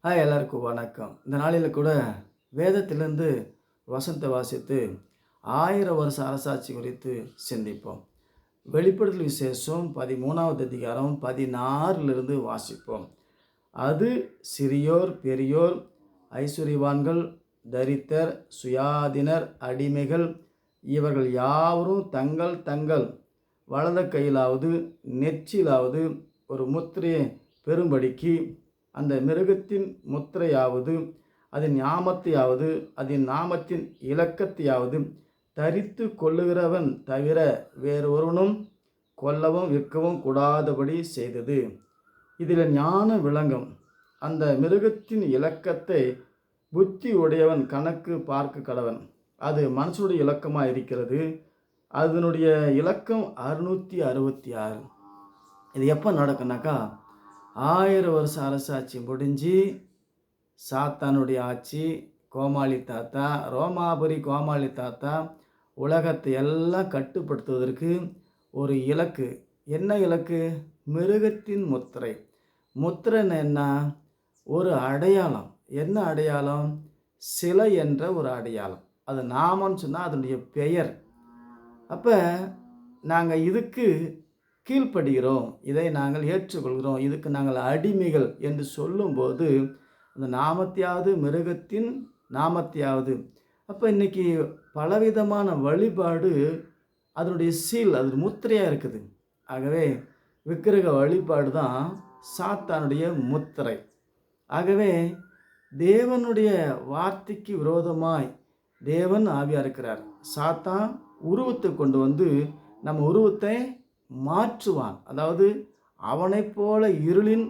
எல்லாருக்கும் வணக்கம். இந்த நாளில் கூட வேதத்திலிருந்து வசனத்தை வாசித்து 1000 வருஷ அரசாட்சி குறித்து சிந்திப்போம். வெளிப்படுத்தல் விசேஷம் 13வது அதிகாரம் 16லிருந்து வாசிப்போம். அது சிறியோர், பெரியோர், ஐசுவரியவான்கள், தரித்தர், சுயாதீனர், அடிமைகள் இவர்கள் யாவரும் தங்கள் தங்கள் வலது கையிலாவது நெற்றியிலாவது ஒரு முத்திரையை பெறும்படிக்கு அந்த மிருகத்தின் முத்திரையாவது அதன் ஞாமத்தையாவது அதன் நாமத்தின் இலக்கத்தையாவது தரித்து கொள்ளுகிறவன் தவிர வேறொருவனும் கொல்லவும் விற்கவும் கூடாதபடி செய்தது. இதில் ஞானம் விளங்கும். அந்த மிருகத்தின் இலக்கத்தை புத்தி உடையவன் கணக்கு பார்க்க கடவன். அது மனுஷனுடைய இலக்கமாக இருக்கிறது. அதனுடைய இலக்கம் 666. இது எப்போ நடக்குனாக்கா 1000 வருஷம் அரசாட்சி முடிஞ்சு சாத்தானுடைய ஆட்சி, கோமாளி தாத்தா, ரோமாபுரி கோமாளி தாத்தா உலகத்தை எல்லாம் கட்டுப்படுத்துவதற்கு ஒரு இலக்கு. என்ன இலக்கு? மிருகத்தின் முத்திரை. முத்திரைன்னு என்ன? ஒரு அடையாளம். என்ன அடையாளம்? சிலை என்ற ஒரு அடையாளம். அது நாமன்னு சொன்னால் அதனுடைய பெயர். அப்போ நாங்கள் இதுக்கு கீழ்ப்படுகிறோம், இதை நாங்கள் ஏற்றுக்கொள்கிறோம், இதுக்கு நாங்கள் அடிமைகள் என்று சொல்லும்போது அந்த நாமத்தையாவது மிருகத்தின் நாமத்தையாவது. அப்போ இன்றைக்கி பலவிதமான வழிபாடு அதனுடைய சீல், அது முத்திரையாக இருக்குது. ஆகவே விக்கிரக வழிபாடு தான் சாத்தானுடைய முத்திரை. ஆகவே தேவனுடைய வார்த்தைக்கு விரோதமாய் தேவன் ஆவியாக இருக்கிறார். சாத்தான் உருவத்தை கொண்டு வந்து நம்ம உருவத்தை மாற்றுவான். அதாவது அவனைப் போல இருளின்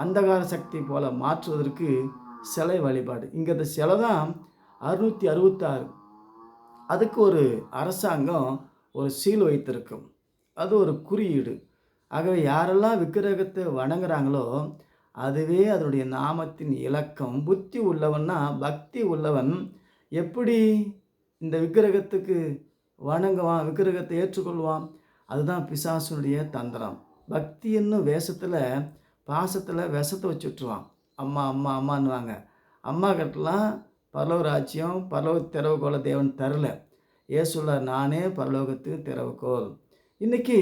அந்தகார சக்தி போல மாற்றுவதற்கு சிலை வழிபாடு. இங்கே இந்த சிலை தான் 666. அதுக்கு ஒரு அரசாங்கம் ஒரு சீல் வைத்திருக்கும். அது ஒரு குறியீடு. ஆகவே யாரெல்லாம் விக்கிரகத்தை வணங்குறாங்களோ அதுவே அதனுடைய நாமத்தின் இலக்கம். புத்தி உள்ளவன்னா, பக்தி உள்ளவன் எப்படி இந்த விக்கிரகத்துக்கு வணங்குவான், விக்கிரகத்தை ஏற்றுக்கொள்வான்? அதுதான் பிசாசுனுடைய தந்திரம். பக்தி என்னும் வேஷத்தில், பாசத்தில் விஷத்தை வச்சுட்ருவான். அம்மா அம்மா அம்மான்னுவாங்க. அம்மா கிட்டலாம் பரலோக ராஜ்யம், பரலோக திறவுகோலை தேவன் தரல. ஏசுள்ளார், நானே பரலோகத்துக்கு திறவுகோல். இன்றைக்கி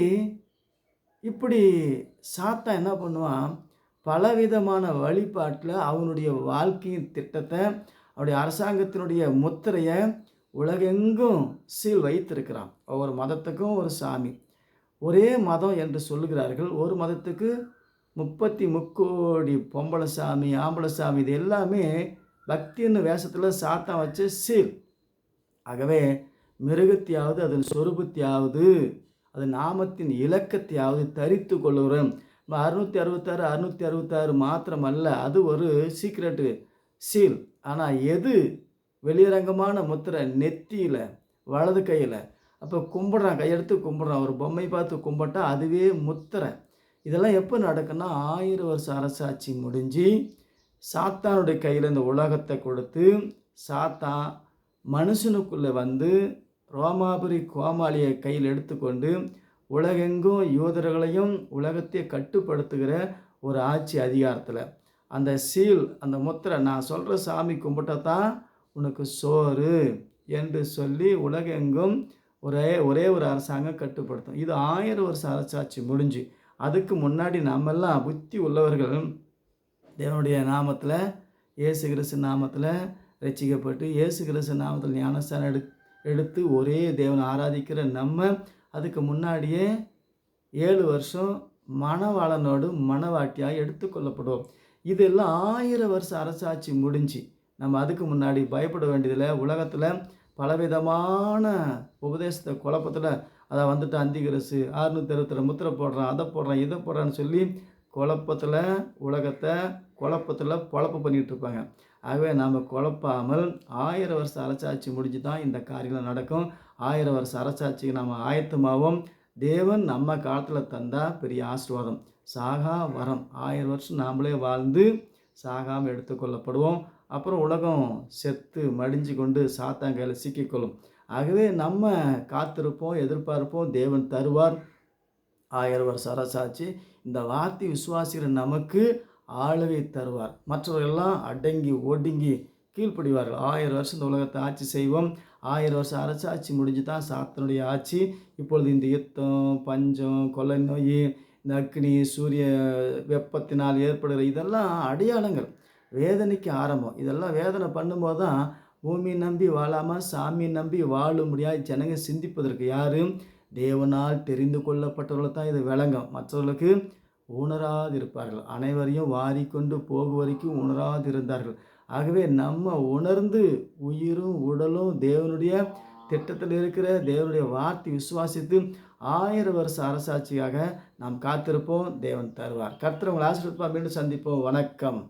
இப்படி சாத்தான் என்ன பண்ணுவான்? பலவிதமான வழிபாட்டில் அவனுடைய வாழ்க்கையின் திட்டத்தை, அவனுடைய அரசாங்கத்தினுடைய முத்திரையை உலகெங்கும் சீல் வைத்திருக்கிறான். ஒவ்வொரு மதத்துக்கும் ஒரு சாமி. ஒரே மதம் என்று சொல்லுகிறார்கள். ஒரு மதத்துக்கு 33 கோடி பொம்பளை சாமி, ஆம்பளை சாமி. இது எல்லாமே பக்தின்னு வேஷத்தில் சாத்தான் வச்ச சீல். ஆகவே மிருகத்தையாவது அதன் சொரூபத்தையாவது அது நாமத்தின் இலக்கத்தையாவது தரித்து கொள்ளுகிறோம். 666 666 மாத்திரமல்ல, அது ஒரு சீக்ரெட்டு சீல். ஆனால் எது வெளியரங்கமான முத்திரை? நெத்தியில், வலது கையில். அப்போ கும்பிட்றான், கையெடுத்து கும்பிட்றான், ஒரு பொம்மை பார்த்து கும்பிட்டா அதுவே முத்திரை. இதெல்லாம் எப்போ நடக்குன்னா 1000 வருஷம் அரசாட்சி முடிஞ்சு சாத்தானுடைய கையில் இந்த உலகத்தை கொடுத்து சாத்தான் மனுஷனுக்குள்ளே வந்து ரோமாபுரி கோமாளியை கையில் எடுத்துக்கொண்டு உலகெங்கும் யூதர்களையும் உலகத்தை கட்டுப்படுத்துகிற ஒரு ஆட்சி அதிகாரத்தில் அந்த சீல், அந்த முத்திரை, நான் சொல்கிற சாமி கும்பிட்டா தான் உனக்கு சோறு என்று சொல்லி உலகெங்கும் ஒரே ஒரு அரசாங்கம் கட்டுப்படுத்தும். இது 1000 வருஷம் அரசாட்சி முடிஞ்சு. அதுக்கு முன்னாடி நம்மெல்லாம் புத்தி உள்ளவர்கள் தேவனுடைய நாமத்தில், இயேசு கிறிஸ்து நாமத்தில் ரட்சிக்கப்பட்டு இயேசு கிறிஸ்து நாமத்தில் ஞானஸ்தானம் எடுத்து ஒரே தேவனை ஆராதிக்கிற நம்ம அதுக்கு முன்னாடியே 7 வருஷம் மணவாளனோடு மணவாட்டியாக எடுத்துக்கொள்ளப்படுவோம். இதெல்லாம் 1000 வருஷம் அரசாட்சி முடிஞ்சு நம்ம அதுக்கு முன்னாடி பயப்பட வேண்டியதில்லை. உலகத்தில் பலவிதமான உபதேசத்தை குழப்பத்தில் அதை வந்துட்டு அந்திகிறிஸ்து 666 முத்திரை போடுறான், அதை போடுறான், இதை போடுறான்னு சொல்லி குழப்பத்தில் உலகத்தை குழப்பத்தில் பொழப்பு பண்ணிகிட்டு இருப்பாங்க. ஆகவே நாம் குழப்பாமல் 1000 வருஷம் அரசாட்சி முடிஞ்சு தான் இந்த காரியங்கள் நடக்கும். 1000 வருஷம் அரசாட்சிக்கு நாம் ஆயத்தமாகவும். தேவன் நம்ம காலத்தில் தந்தால் பெரிய ஆசீர்வாதம், சாகா வரம். 1000 வருஷம் நாமளே வாழ்ந்து சாகாமல் எடுத்துக்கொள்ளப்படுவோம். அப்புறம் உலகம் செத்து மடிஞ்சு கொண்டு சாத்தான் கையில் சிக்கிக்கொள்ளும். ஆகவே நம்ம காத்திருப்போம், எதிர்பார்ப்போம். தேவன் தருவார் 1000 வருஷம் அரசாட்சி. இந்த வார்த்தை விசுவாசிக்கிற நமக்கு ஆளுகை தருவார். மற்றவர்களெல்லாம் அடங்கி ஒடுங்கி கீழ்ப்படிவார்கள். 1000 வருஷம் இந்த உலகத்தை ஆட்சி செய்வோம். 1000 வருஷம் அரசாட்சி முடிஞ்சு தான் சாத்தனுடைய ஆட்சி. இப்பொழுது இந்த யுத்தம், பஞ்சம், கொள்ளை நோய், இந்த அக்னி, சூரிய வெப்பத்தினால் ஏற்படுகிற இதெல்லாம் அடையாளங்கள். வேதனைக்கு ஆரம்பம். இதெல்லாம் வேதனை பண்ணும்போது தான் பூமி நம்பி வாழாமல் சாமி நம்பி வாழும்படியாக ஜனங்க சிந்திப்பதற்கு யார்? தேவனால் தெரிந்து கொள்ளப்பட்டவர்கள் தான் இது விளங்கும். மற்றவர்களுக்கு உணராதிருப்பார்கள். அனைவரையும் வாரிக்கொண்டு போகும் வரைக்கும் உணராதிருந்தார்கள். ஆகவே நம்ம உணர்ந்து உயிரும் உடலும் தேவனுடைய திட்டத்தில் இருக்கிற தேவனுடைய வார்த்தை விசுவாசித்து 1000 வருஷ அரசாட்சியாக நாம் காத்திருப்போம். தேவன் தருவார். கர்த்தர் உங்களை ஆசீர்வதிப்பார். மீண்டும் சந்திப்போம். வணக்கம்.